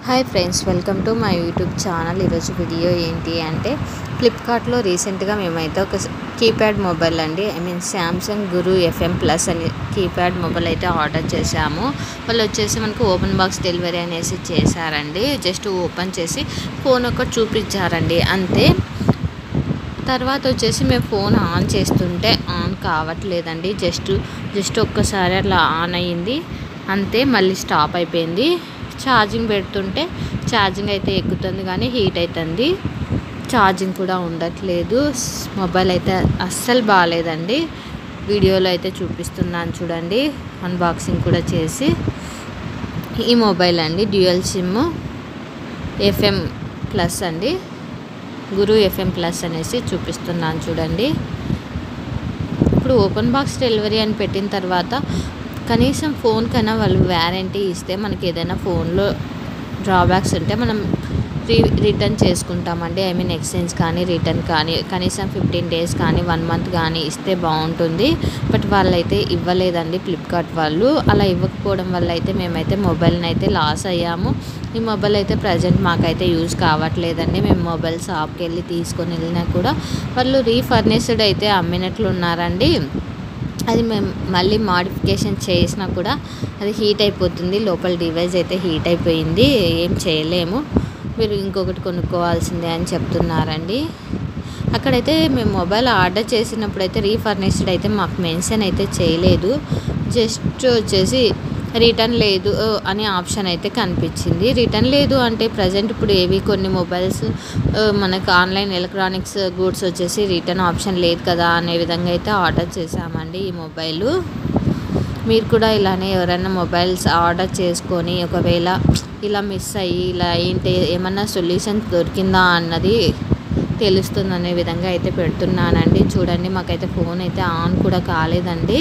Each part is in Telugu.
Hi friends, welcome to my YouTube channel. ఈరోజు వీడియో ఏంటి అంటే ఫ్లిప్కార్ట్లో రీసెంట్గా మేమైతే ఒక కీప్యాడ్ మొబైల్ అండి శాంసంగ్ గురు FM ప్లస్ అని కీప్యాడ్ మొబైల్ అయితే ఆర్డర్ చేశాము. వాళ్ళు వచ్చేసి మనకు ఓపెన్ బాక్స్ డెలివరీ అనేసి చేశారండి. జస్ట్ ఓపెన్ చేసి ఫోన్ ఒకటి చూపించారండి అంతే. తర్వాత వచ్చేసి మేము ఫోన్ ఆన్ చేస్తుంటే ఆన్ కావట్లేదండి. జస్ట్ ఒక్కసారి అట్లా ఆన్ అయ్యింది అంతే, మళ్ళీ స్టాప్ అయిపోయింది. ఛార్జింగ్ పెడుతుంటే ఛార్జింగ్ అయితే ఎక్కుతుంది కానీ హీట్ అవుతుంది, ఛార్జింగ్ కూడా ఉండట్లేదు. మొబైల్ అయితే అస్సలు బాగాలేదండి. వీడియోలో అయితే చూపిస్తున్నాను చూడండి, అన్బాక్సింగ్ కూడా చేసి. ఈ మొబైల్ అండి డ్యూయల్ సిమ్ FM ప్లస్ అండి, గురు FM ప్లస్ అనేసి చూపిస్తున్నాను చూడండి. ఇప్పుడు ఓపెన్ బాక్స్ డెలివరీ అని పెట్టిన తర్వాత కనీసం ఫోన్ కన్నా వాళ్ళు వారంటీ ఇస్తే మనకి ఏదైనా ఫోన్లో డ్రాబ్యాక్స్ ఉంటే మనం రిటర్న్ చేసుకుంటామండి. ఎక్స్చేంజ్ కానీ రిటర్న్ కానీ కనీసం 15 days కానీ 1 month కానీ ఇస్తే బాగుంటుంది. బట్ వాళ్ళైతే ఇవ్వలేదండి ఫ్లిప్కార్ట్ వాళ్ళు. అలా ఇవ్వకపోవడం వల్ల అయితే మేమైతే మొబైల్ని అయితే లాస్ అయ్యాము. ఈ మొబైల్ అయితే ప్రజెంట్ మాకైతే యూజ్ కావట్లేదండి. మేము మొబైల్ షాప్కి వెళ్ళి తీసుకొని వెళ్ళినా కూడా వాళ్ళు రీఫర్నిష్డ్ అయితే అమ్మినట్లు ఉన్నారండి. అది మేము మళ్ళీ మాడిఫికేషన్ చేసినా కూడా అది హీట్ అయిపోతుంది. లోపల డివైస్ అయితే హీట్ అయిపోయింది, ఏం చేయలేము, మీరు ఇంకొకటి కొనుక్కోవాల్సిందే అని చెప్తున్నారండి. అక్కడైతే మేము మొబైల్ ఆర్డర్ చేసినప్పుడు అయితే రీఫర్నిష్డ్ అయితే మాకు మెన్షన్ అయితే చేయలేదు. జస్ట్ వచ్చేసి రిటర్న్ లేదు అనే ఆప్షన్ అయితే కనిపించింది. రిటర్న్ లేదు అంటే ప్రజెంట్ ఇప్పుడు ఏవి కొన్ని మొబైల్స్ మనకు ఆన్లైన్ ఎలక్ట్రానిక్స్ గూడ్స్ వచ్చేసి రిటర్న్ ఆప్షన్ లేదు కదా అనే విధంగా అయితే ఆర్డర్ చేసామండి ఈ మొబైలు. మీరు కూడా ఇలానే ఎవరైనా మొబైల్స్ ఆర్డర్ చేసుకొని ఒకవేళ ఇలా మిస్ అయ్యి ఇలా ఏంటి ఏమన్నా సొల్యూషన్ దొరికిందా అన్నది తెలుస్తుందనే విధంగా అయితే పెడుతున్నానండి. చూడండి, మాకైతే ఫోన్ అయితే ఆన్ కూడా కాలేదండి.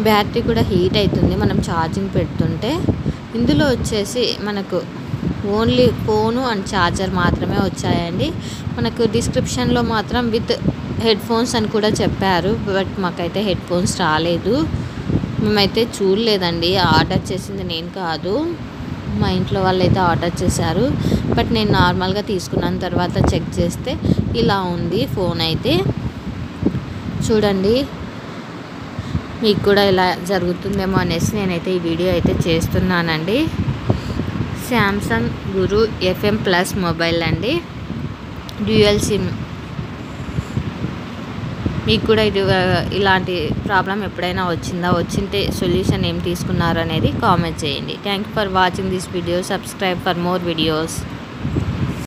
బ్యాటరీ కూడా హీట్ అవుతుంది మనం ఛార్జింగ్ పెడుతుంటే. ఇందులో వచ్చేసి మనకు ఓన్లీ ఫోను అండ్ ఛార్జర్ మాత్రమే వచ్చాయండి. మనకు డిస్క్రిప్షన్లో మాత్రం విత్ హెడ్ ఫోన్స్ అని కూడా చెప్పారు, బట్ మాకైతే హెడ్ ఫోన్స్ రాలేదు. మేమైతే చూడలేదండి, ఆర్డర్ చేసింది నేను కాదు, మా ఇంట్లో వాళ్ళు అయితే ఆర్డర్ చేశారు. బట్ నేను నార్మల్గా తీసుకున్న తర్వాత చెక్ చేస్తే ఇలా ఉంది ఫోన్ అయితే. చూడండి, మీకు కూడా ఇలా జరుగుతుందేమో అనేసి నేనైతే ఈ వీడియో అయితే చేస్తున్నానండి. శాంసంగ్ గురు FM ప్లస్ మొబైల్ అండి, డ్యూయల్ సిమ్. మీకు కూడా ఇలాంటి ప్రాబ్లం ఎప్పుడైనా వచ్చింటే సొల్యూషన్ ఏం తీసుకున్నారు అనేది కామెంట్ చేయండి. Thank you for watching this video. Subscribe for more videos.